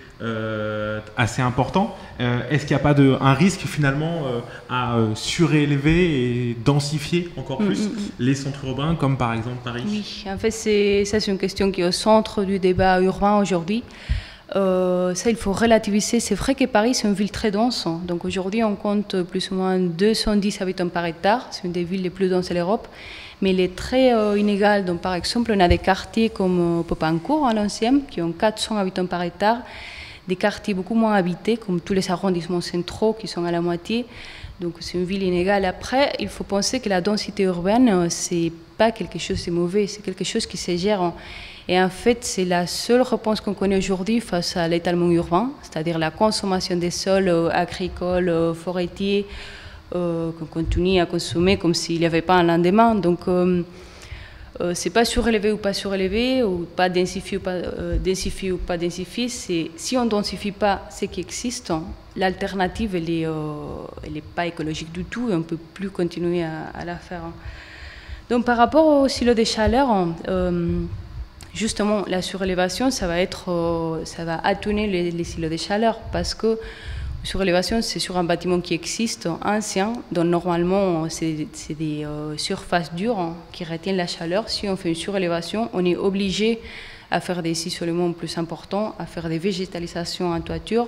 assez important. Est-ce qu'il n'y a pas un risque finalement à surélever et densifier encore plus les centres urbains comme par exemple Paris ? Oui, en fait c'est une question qui est au centre du débat urbain aujourd'hui. Ça il faut relativiser. C'est vrai que Paris c'est une ville très dense, donc aujourd'hui on compte plus ou moins 210 habitants par hectare, c'est une des villes les plus denses de l'Europe, mais il est très inégal. Donc par exemple on a des quartiers comme Popincourt à l'ancienne qui ont 400 habitants par hectare, des quartiers beaucoup moins habités, comme tous les arrondissements centraux qui sont à la moitié. Donc c'est une ville inégale. Après, il faut penser que la densité urbaine, c'est pas quelque chose de mauvais, c'est quelque chose qui se gère. Et en fait, c'est la seule réponse qu'on connaît aujourd'hui face à l'étalement urbain, c'est-à-dire la consommation des sols agricoles, forestiers, qu'on continue à consommer comme s'il n'y avait pas un lendemain. Donc c'est pas surélevé ou pas surélevé, ou pas densifié ou pas densifié. Si on ne densifie pas ce qui existe, l'alternative, elle est pas écologique du tout et on ne peut plus continuer à la faire. Donc par rapport au silo de chaleur, justement, la surélévation, ça va atténuer les silos de chaleur parce que surélévation, c'est sur un bâtiment qui existe, ancien, dont normalement c'est des surfaces dures qui retiennent la chaleur. Si on fait une surélévation, on est obligé à faire des isolements plus importants, à faire des végétalisations en toiture.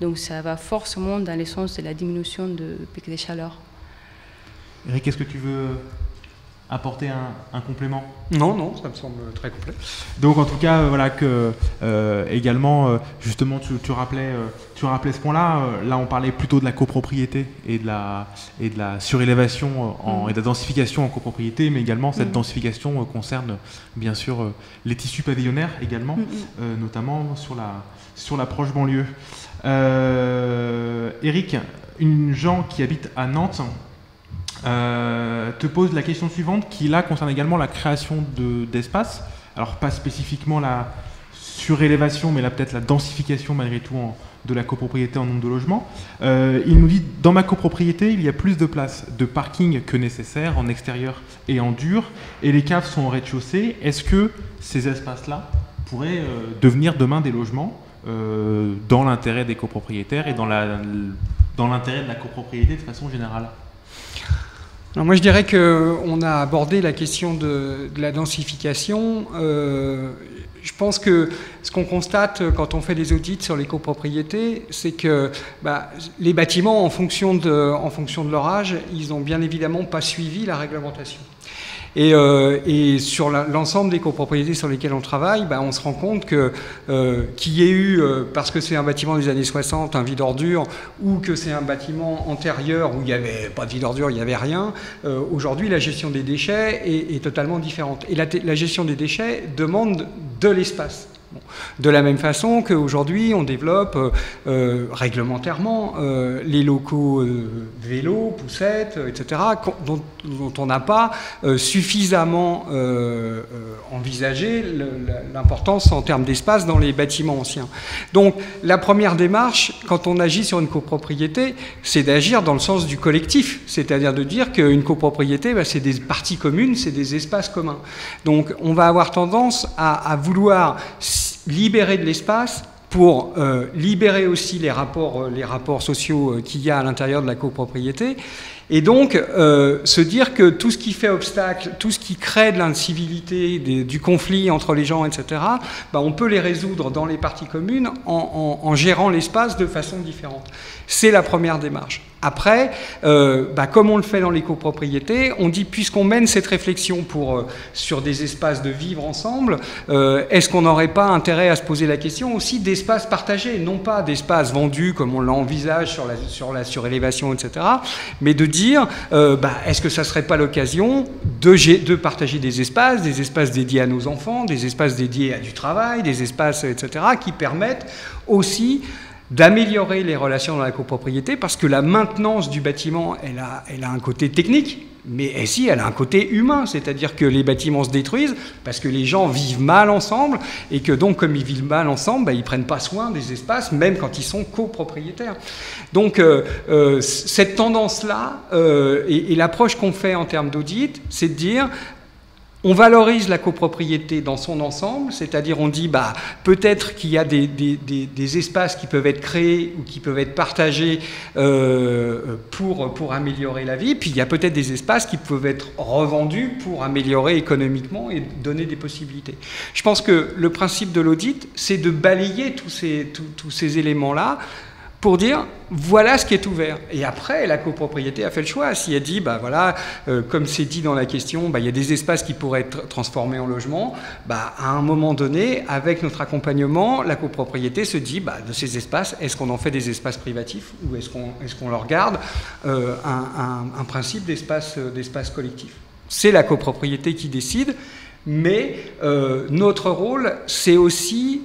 Donc ça va forcément dans le sens de la diminution de pic de chaleur. Eric, est-ce que tu veux apporter un complément? Non, ça me semble très complet. Donc en tout cas, voilà que également, justement, tu rappelais ce point-là. Là, on parlait plutôt de la copropriété et de la surélévation et de la densification en copropriété, mais également cette densification concerne bien sûr les tissus pavillonnaires également, notamment sur la proche banlieue. Eric, une gens qui habitent à Nantes te pose la question suivante qui là concerne également la création d'espace. Alors pas spécifiquement la surélévation, mais là peut-être la densification malgré tout de la copropriété en nombre de logements. Il nous dit, dans ma copropriété, il y a plus de places de parking que nécessaire en extérieur et en dur, et les caves sont au rez-de-chaussée. Est-ce que ces espaces-là pourraient devenir demain des logements dans l'intérêt des copropriétaires et dans l'intérêt de la copropriété de façon générale? Alors moi je dirais qu'on a abordé la question de la densification. Je pense que ce qu'on constate quand on fait des audits sur les copropriétés, c'est que les bâtiments, en fonction de leur âge, ils n'ont bien évidemment pas suivi la réglementation. Et sur l'ensemble des copropriétés sur lesquelles on travaille, on se rend compte qu'il y ait eu, parce que c'est un bâtiment des années 60, un vide ordure, ou que c'est un bâtiment antérieur où il n'y avait pas de vide ordure, il n'y avait rien, aujourd'hui la gestion des déchets est totalement différente. Et la gestion des déchets demande de l'espace. Bon. De la même façon qu'aujourd'hui, on développe réglementairement les locaux vélos, poussettes, etc., dont on n'a pas suffisamment envisagé l'importance en termes d'espace dans les bâtiments anciens. Donc, la première démarche, quand on agit sur une copropriété, c'est d'agir dans le sens du collectif, c'est-à-dire de dire qu'une copropriété, c'est des parties communes, c'est des espaces communs. Donc, on va avoir tendance à vouloir libérer de l'espace pour libérer aussi les rapports sociaux qu'il y a à l'intérieur de la copropriété, et donc se dire que tout ce qui fait obstacle, tout ce qui crée de l'incivilité, du conflit entre les gens, etc., on peut les résoudre dans les parties communes en gérant l'espace de façon différente. C'est la première démarche. Après, comme on le fait dans les copropriétés, on dit, puisqu'on mène cette réflexion sur des espaces de vivre ensemble, est-ce qu'on n'aurait pas intérêt à se poser la question aussi d'espaces partagés, non pas d'espaces vendus comme on l'envisage sur la surélévation, etc., mais de dire, est-ce que ça ne serait pas l'occasion de partager des espaces dédiés à nos enfants, des espaces dédiés à du travail, des espaces, etc., qui permettent aussi d'améliorer les relations dans la copropriété, parce que la maintenance du bâtiment, elle a un côté technique, mais elle a un côté humain, c'est-à-dire que les bâtiments se détruisent parce que les gens vivent mal ensemble, et que donc, comme ils vivent mal ensemble, ils ne prennent pas soin des espaces, même quand ils sont copropriétaires. Donc, cette tendance-là, et l'approche qu'on fait en termes d'audit, c'est de dire, on valorise la copropriété dans son ensemble, c'est-à-dire on dit peut-être qu'il y a des espaces qui peuvent être créés ou qui peuvent être partagés pour améliorer la vie, puis il y a peut-être des espaces qui peuvent être revendus pour améliorer économiquement et donner des possibilités. Je pense que le principe de l'audit, c'est de balayer tous ces éléments-là pour dire, voilà ce qui est ouvert. Et après, la copropriété a fait le choix. Si elle dit, comme c'est dit dans la question, il y a des espaces qui pourraient être transformés en logements, à un moment donné, avec notre accompagnement, la copropriété se dit, de ces espaces, est-ce qu'on en fait des espaces privatifs ou est-ce qu'on leur garde un principe d'espace collectif? C'est la copropriété qui décide. Mais notre rôle, c'est aussi,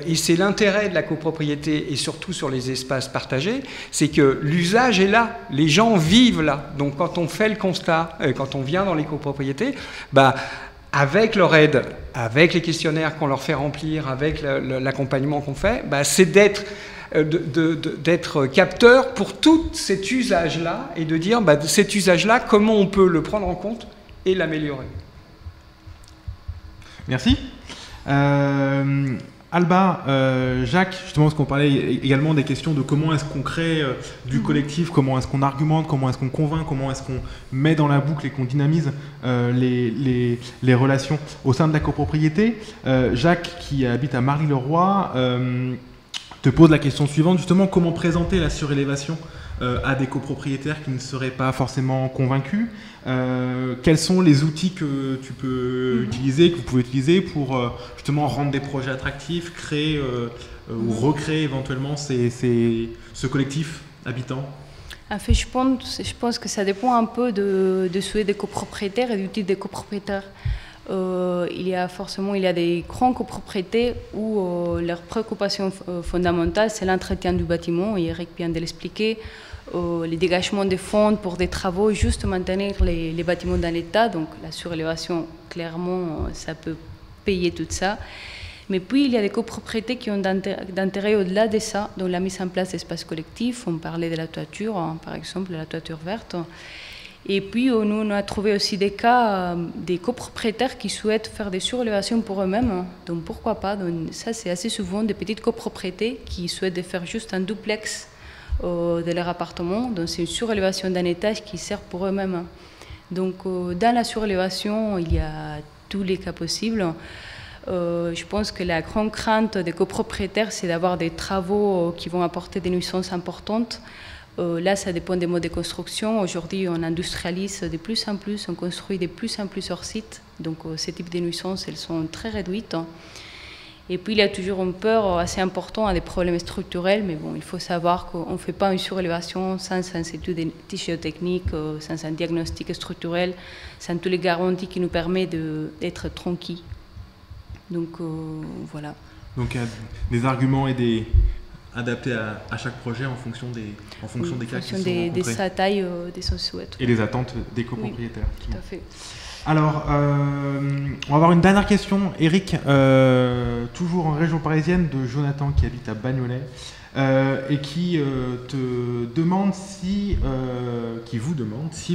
et c'est l'intérêt de la copropriété, et surtout sur les espaces partagés, c'est que l'usage est là, les gens vivent là. Donc quand on fait le constat, quand on vient dans les copropriétés, avec leur aide, avec les questionnaires qu'on leur fait remplir, avec l'accompagnement qu'on fait, c'est d'être capteur pour tout cet usage-là et de dire cet usage-là, comment on peut le prendre en compte et l'améliorer. Merci. Alba, Jacques, justement, parce qu'on parlait également des questions de comment est-ce qu'on crée du collectif, comment est-ce qu'on argumente, comment est-ce qu'on convainc, comment est-ce qu'on met dans la boucle et qu'on dynamise les relations au sein de la copropriété. Jacques, qui habite à Marly-le-Roi, te pose la question suivante, justement, comment présenter la surélévation à des copropriétaires qui ne seraient pas forcément convaincus. Quels sont les outils que tu peux utiliser, que vous pouvez utiliser pour justement rendre des projets attractifs, créer ou recréer éventuellement ce collectif habitant? En fait, je pense que ça dépend un peu de souhait des copropriétaires et du type des copropriétaires. Il y a des grandes copropriétés où leur préoccupation fondamentale, c'est l'entretien du bâtiment, et Eric vient de l'expliquer, les dégagements de fonds pour des travaux, juste maintenir les bâtiments dans l'état, donc la surélévation, clairement, ça peut payer tout ça. Mais puis, il y a des copropriétés qui ont d'intérêt au-delà de ça, donc la mise en place d'espaces collectifs, on parlait de la toiture, par exemple, la toiture verte. Et puis, nous, on a trouvé aussi des cas des copropriétaires qui souhaitent faire des surélévations pour eux-mêmes. Donc, pourquoi pas? Donc, ça, c'est assez souvent des petites copropriétés qui souhaitent faire juste un duplex de leur appartement. Donc, c'est une surélévation d'un étage qui sert pour eux-mêmes. Donc, dans la surélévation, il y a tous les cas possibles. Je pense que la grande crainte des copropriétaires, c'est d'avoir des travaux qui vont apporter des nuisances importantes. Là, ça dépend des modes de construction. Aujourd'hui, on industrialise de plus en plus, on construit de plus en plus hors site. Donc, ces types de nuisances, elles sont très réduites. Et puis, il y a toujours une peur assez importante à des problèmes structurels. Mais bon, il faut savoir qu'on ne fait pas une surélévation sans une étude géotechnique, sans un diagnostic structurel, sans toutes les garanties qui nous permettent d'être tranquilles. Donc, voilà. Donc, il y a des arguments et adaptés à chaque projet en fonction des cas qui sont rencontrés. De sa taille, de son souhait. Et les attentes des copropriétaires. Oui, tout à fait. Alors, on va avoir une dernière question. Eric, toujours en région parisienne, de Jonathan qui habite à Bagnolet et qui vous demande si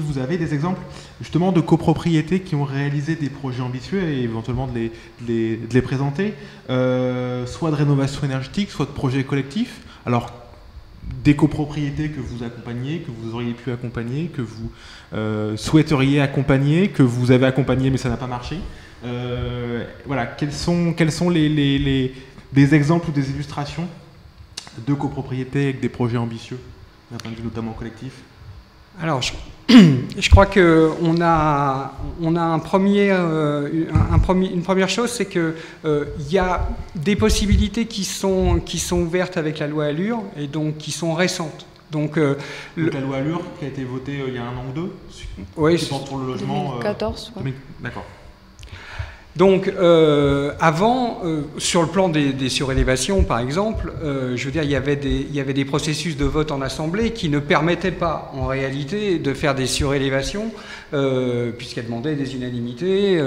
vous avez des exemples justement de copropriétés qui ont réalisé des projets ambitieux et éventuellement de les présenter, soit de rénovation énergétique, soit de projets collectifs. Alors, des copropriétés que vous accompagnez, que vous auriez pu accompagner, que vous souhaiteriez accompagner, que vous avez accompagné mais ça n'a pas marché. Voilà, quels sont des exemples ou des illustrations de copropriétés avec des projets ambitieux, d'un point de vue notamment collectif? Alors, je crois qu'on a une première chose, c'est qu'il y a des possibilités qui sont ouvertes avec la loi Allure et donc qui sont récentes. Donc la loi Allure qui a été votée il y a 1 an ou 2, oui, c'est pour le logement 2014. D'accord. Donc, avant, sur le plan des surélévations, par exemple, je veux dire, il y avait des processus de vote en assemblée qui ne permettaient pas, en réalité, de faire des surélévations, puisqu'elles demandaient des unanimités,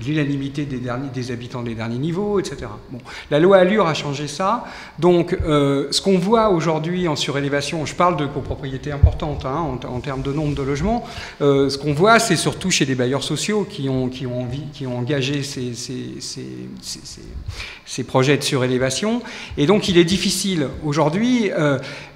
l'unanimité des habitants des derniers niveaux, etc. Bon, la loi Allure a changé ça. Donc, ce qu'on voit aujourd'hui en surélévation, je parle de copropriétés importantes en termes de nombre de logements, ce qu'on voit, c'est surtout chez les bailleurs sociaux qui ont engagé ces projets de surélévation. Et donc, il est difficile. Aujourd'hui,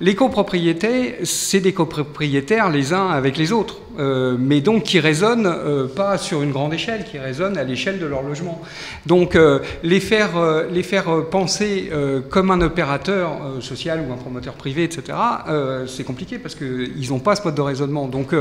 les copropriétés, c'est des copropriétaires les uns avec les autres, mais donc qui raisonnent pas sur une grande échelle, qui raisonnent à l'échelle de leur logement. Donc, les faire penser comme un opérateur social ou un promoteur privé, etc., c'est compliqué parce qu'ils n'ont pas ce mode de raisonnement. Donc,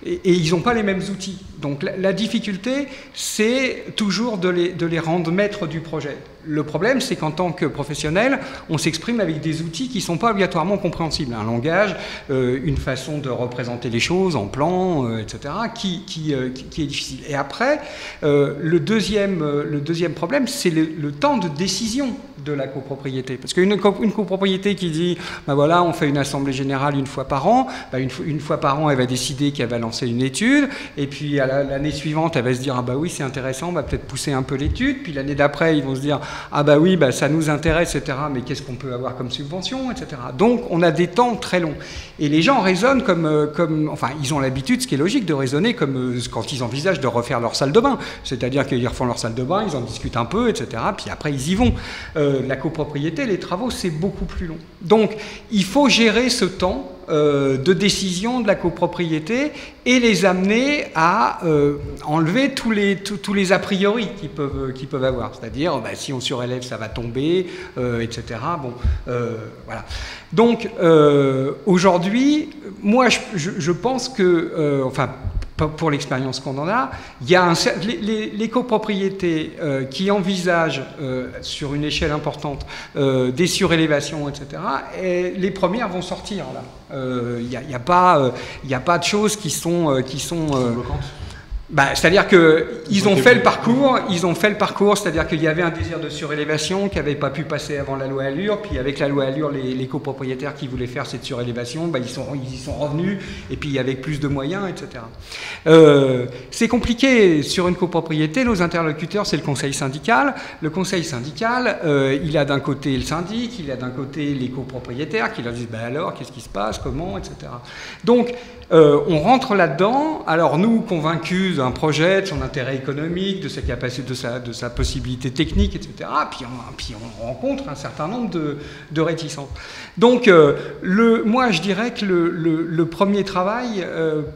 et ils n'ont pas les mêmes outils. Donc, la difficulté, c'est toujours de les rendre maîtres du projet. Le problème, c'est qu'en tant que professionnel, on s'exprime avec des outils qui ne sont pas obligatoirement compréhensibles. Un langage, une façon de représenter les choses en plan, etc., qui est difficile. Et après, le deuxième problème, c'est le temps de décision de la copropriété. Parce qu'une copropriété qui dit, ben voilà, on fait une assemblée générale une fois par an, ben une fois par an, elle va décider qu'elle va lancer une étude, et puis l'année suivante, elle va se dire, ah bah oui, c'est intéressant, on va peut-être pousser un peu l'étude, puis l'année d'après, ils vont se dire, ah bah oui, bah ça nous intéresse, etc., mais qu'est-ce qu'on peut avoir comme subvention, etc. Donc, on a des temps très longs. Et les gens raisonnent enfin, ils ont l'habitude, ce qui est logique, de raisonner comme quand ils envisagent de refaire leur salle de bain. C'est-à-dire qu'ils refont leur salle de bain, ils en discutent un peu, etc., puis après, ils y vont. La copropriété, les travaux, c'est beaucoup plus long. Donc, il faut gérer ce temps de décision de la copropriété et les amener à enlever tous les a priori qu'ils peuvent avoir. C'est-à-dire, bah, si on surélève, ça va tomber, etc. Bon, voilà. Donc, aujourd'hui, moi, je pense que, enfin, pour l'expérience qu'on en a, il y a les copropriétés qui envisagent sur une échelle importante des surélévations, etc., et les premières vont sortir là. Il n'y a pas de choses qui sont bloquantes. Bah, c'est-à-dire qu'ils ont fait le parcours, c'est-à-dire qu'il y avait un désir de surélévation qui n'avait pas pu passer avant la loi Allure, puis avec la loi Allure, les copropriétaires qui voulaient faire cette surélévation, bah, ils y sont revenus, et puis avec plus de moyens, etc. C'est compliqué sur une copropriété, nos interlocuteurs, c'est le conseil syndical. Le conseil syndical, il a d'un côté le syndic, il a d'un côté les copropriétaires qui leur disent, bah alors, qu'est-ce qui se passe, comment, etc. Donc, on rentre là-dedans, alors nous, convaincus d'un projet, de son intérêt économique, de sa capacité, de sa possibilité technique, etc., puis on rencontre un certain nombre de réticences. Donc, moi, je dirais que le premier travail,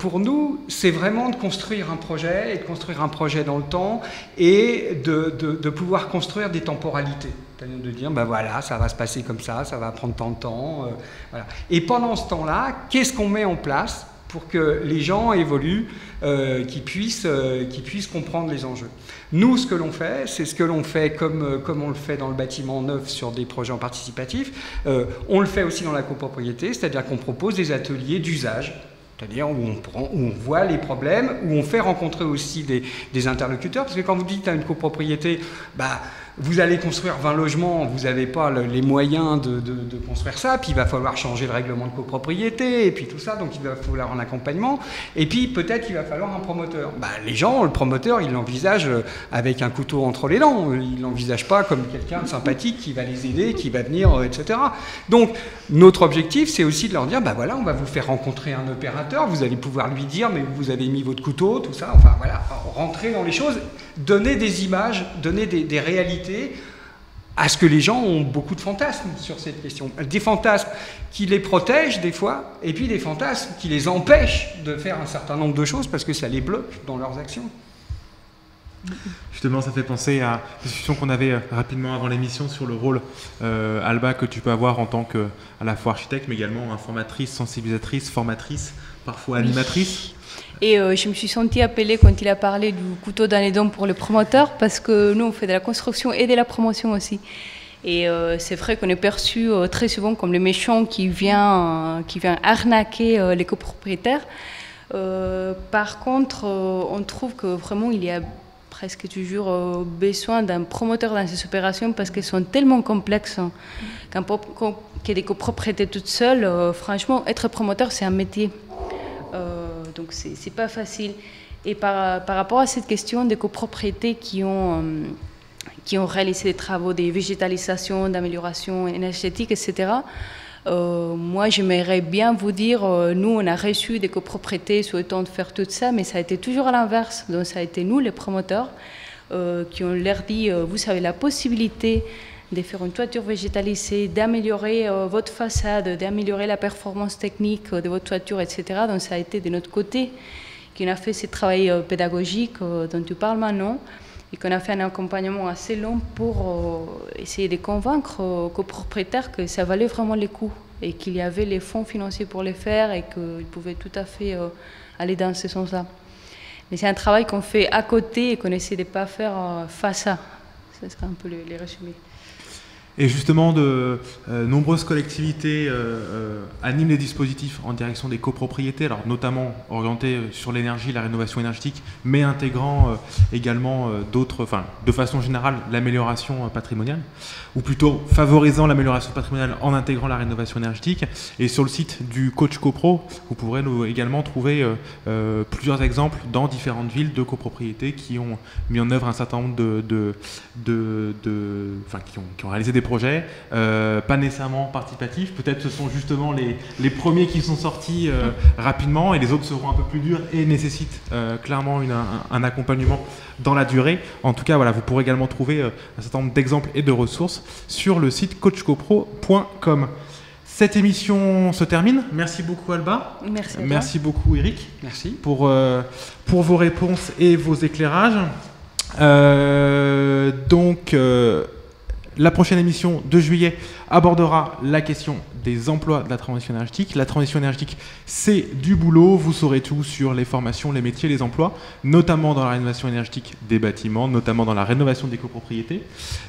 pour nous, c'est vraiment de construire un projet, et de construire un projet dans le temps, et de pouvoir construire des temporalités. C'est-à-dire de dire, ben voilà, ça va se passer comme ça va prendre tant de temps. Voilà. Et pendant ce temps-là, qu'est-ce qu'on met en place pour que les gens évoluent, qu'ils puissent comprendre les enjeux. Nous, ce que l'on fait, c'est ce que l'on fait comme on le fait dans le bâtiment neuf sur des projets en participatif. On le fait aussi dans la copropriété, c'est-à-dire qu'on propose des ateliers d'usage, c'est-à-dire où on voit les problèmes, où on fait rencontrer aussi des interlocuteurs, parce que quand vous dites à une copropriété, bah, vous allez construire 20 logements, vous n'avez pas les moyens de construire ça, puis il va falloir changer le règlement de copropriété, et puis tout ça, donc il va falloir un accompagnement, et puis peut-être qu'il va falloir un promoteur. Bah, les gens, le promoteur, il l'envisage avec un couteau entre les dents, il ne l'envisage pas comme quelqu'un de sympathique qui va les aider, qui va venir, etc. Donc, notre objectif, c'est aussi de leur dire, bah voilà, on va vous faire rencontrer un opérateur, vous allez pouvoir lui dire, mais vous avez mis votre couteau, tout ça, enfin voilà, rentrer dans les choses, donner des images, donner des réalités, à ce que les gens ont beaucoup de fantasmes sur cette question. Des fantasmes qui les protègent des fois, et puis des fantasmes qui les empêchent de faire un certain nombre de choses parce que ça les bloque dans leurs actions. Justement, ça fait penser à la discussion qu'on avait rapidement avant l'émission sur le rôle, Alba, que tu peux avoir en tant que à la fois architecte, mais également informatrice, sensibilisatrice, formatrice, parfois animatrice. Et je me suis sentie appelée quand il a parlé du couteau dans les dents pour les promoteurs, parce que nous, on fait de la construction et de la promotion aussi. Et c'est vrai qu'on est perçu très souvent comme les méchants qui vient arnaquer les copropriétaires. Par contre, on trouve que vraiment, il y a presque toujours besoin d'un promoteur dans ces opérations parce qu'elles sont tellement complexes que des copropriétés toutes seules, franchement, être promoteur, c'est un métier. Donc c'est pas facile. Et par rapport à cette question des copropriétés qui ont réalisé des travaux de végétalisation, d'amélioration énergétique, etc., moi j'aimerais bien vous dire, nous on a reçu des copropriétés souhaitant de faire tout ça, mais ça a été toujours à l'inverse. Donc ça a été nous les promoteurs qui ont leur dit, vous avez la possibilité de faire une toiture végétalisée, d'améliorer votre façade, d'améliorer la performance technique de votre toiture, etc. Donc ça a été de notre côté qu'on a fait ce travail pédagogique dont tu parles maintenant et qu'on a fait un accompagnement assez long pour essayer de convaincre aux copropriétaires que ça valait vraiment les coûts et qu'il y avait les fonds financiers pour les faire et qu'ils pouvaient tout à fait aller dans ce sens-là. Mais c'est un travail qu'on fait à côté et qu'on essaie de ne pas faire face à. Ce serait un peu les résumés. Et justement, de nombreuses collectivités animent les dispositifs en direction des copropriétés, alors notamment orientés sur l'énergie, la rénovation énergétique, mais intégrant également d'autres, enfin, de façon générale, l'amélioration patrimoniale, ou plutôt favorisant l'amélioration patrimoniale en intégrant la rénovation énergétique. Et sur le site du Coach CoPro, vous pourrez également trouver plusieurs exemples dans différentes villes de copropriétés qui ont mis en œuvre un certain nombre qui ont réalisé des projets, pas nécessairement participatifs. Peut-être ce sont justement les premiers qui sont sortis rapidement, et les autres seront un peu plus durs et nécessitent clairement un accompagnement dans la durée. En tout cas, voilà, vous pourrez également trouver un certain nombre d'exemples et de ressources sur le site coachcopro.com. Cette émission se termine. Merci beaucoup Alba. Merci. Merci beaucoup Eric. Merci. Pour vos réponses et vos éclairages. La prochaine émission de juillet abordera la question des emplois de la transition énergétique. La transition énergétique, c'est du boulot. Vous saurez tout sur les formations, les métiers, les emplois, notamment dans la rénovation énergétique des bâtiments, notamment dans la rénovation des copropriétés,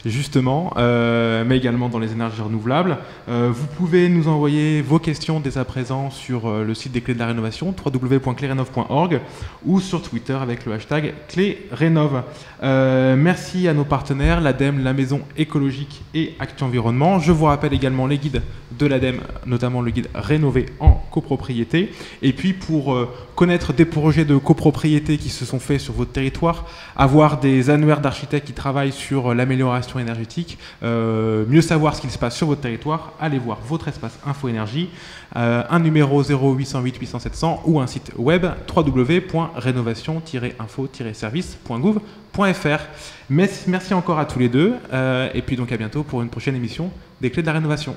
justement, mais également dans les énergies renouvelables. Vous pouvez nous envoyer vos questions dès à présent sur le site des Clés de la Rénovation, www.clesrenov.org, ou sur Twitter avec le hashtag ClésRénov. Merci à nos partenaires, l'ADEME, la Maison écologique et Action Environnement. Je vous rappelle également les guides de l'ADEME, notamment le guide Rénover en copropriété. Et puis pour connaître des projets de copropriété qui se sont faits sur votre territoire, avoir des annuaires d'architectes qui travaillent sur l'amélioration énergétique, mieux savoir ce qu'il se passe sur votre territoire, allez voir votre espace Info Énergie, un numéro 0808 800 700 ou un site web www.rénovation-info-service.gouv.fr. Merci encore à tous les deux, et puis donc à bientôt pour une prochaine émission des Clés de la Rénovation.